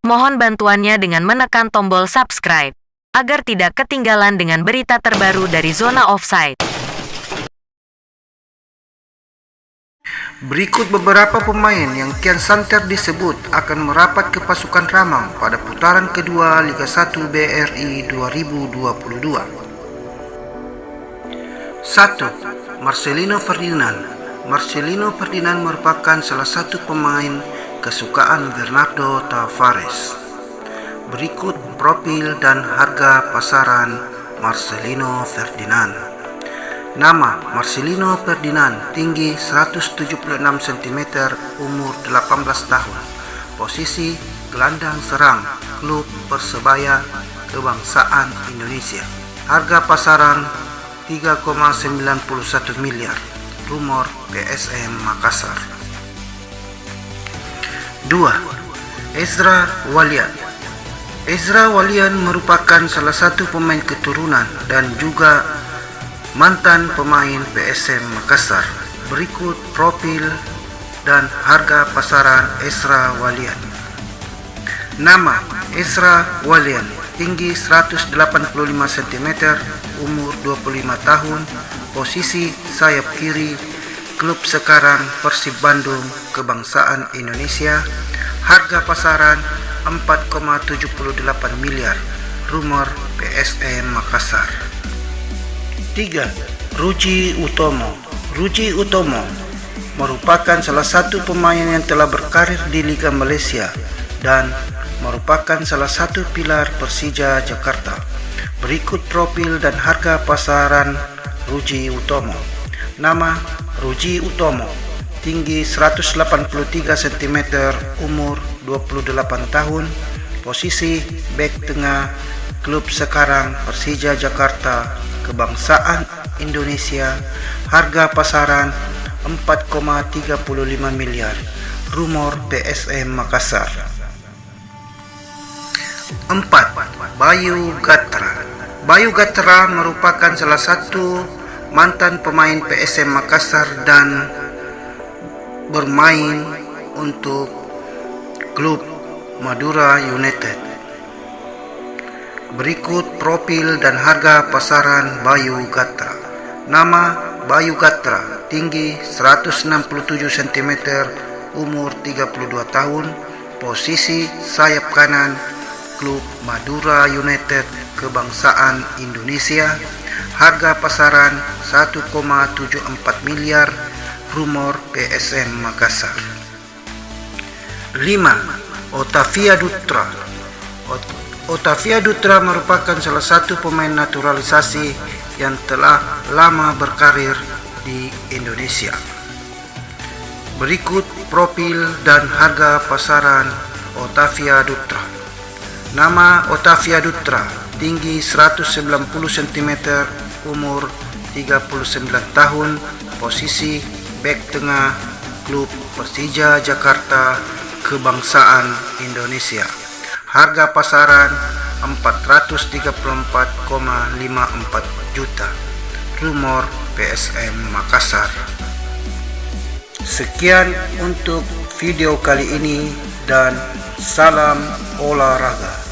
Mohon bantuannya dengan menekan tombol subscribe, agar tidak ketinggalan dengan berita terbaru dari Zona Offside. Berikut beberapa pemain yang kian santer disebut akan merapat ke pasukan Ramang pada putaran kedua Liga 1 BRI 2022. 1. Marcelino Ferdinand. Marcelino Ferdinand merupakan salah satu pemain kesukaan Bernardo Tavares. Berikut profil dan harga pasaran Marcelino Ferdinand. Nama Marcelino Ferdinand, tinggi 176 cm, umur 18 tahun. Posisi gelandang serang, klub Persebaya Kebangsaan Indonesia. Harga pasaran 3,91 miliar. Rumor PSM Makassar. 2. Ezra Walian. Ezra Walian merupakan salah satu pemain keturunan dan juga mantan pemain PSM Makassar. Berikut profil dan harga pasaran Ezra Walian. Nama Ezra Walian, tinggi 185 cm, umur 25 tahun, posisi sayap kiri, klub sekarang Persib Bandung Kebangsaan Indonesia. Harga pasaran 4,78 miliar. Rumor PSM Makassar. 3. Ruji Utomo. Ruji Utomo merupakan salah satu pemain yang telah berkarir di Liga Malaysia dan merupakan salah satu pilar Persija Jakarta. Berikut profil dan harga pasaran Ruji Utomo. Nama Ruji Utomo, tinggi 183 cm, umur 28 tahun, posisi bek tengah, klub sekarang Persija Jakarta Kebangsaan Indonesia. Harga pasaran 4,35 miliar. Rumor PSM Makassar. 4. Bayu Gatra. Bayu Gatra merupakan salah satu mantan pemain PSM Makassar dan bermain untuk klub Madura United. Berikut profil dan harga pasaran Bayu Gatra. Nama Bayu Gatra, tinggi 167 cm, umur 32 tahun, posisi sayap kanan, klub Madura United Kebangsaan Indonesia. Harga pasaran 1,74 miliar. Rumor PSM Makassar. 5. Otavia Dutra. Otavia Dutra merupakan salah satu pemain naturalisasi yang telah lama berkarir di Indonesia. Berikut profil dan harga pasaran Otavia Dutra. Nama Otavia Dutra, tinggi 190 cm, umur 39 tahun, posisi bek tengah, klub Persija Jakarta Kebangsaan Indonesia. Harga pasaran 434,54 juta. Rumor PSM Makassar. Sekian untuk video kali ini dan salam olahraga.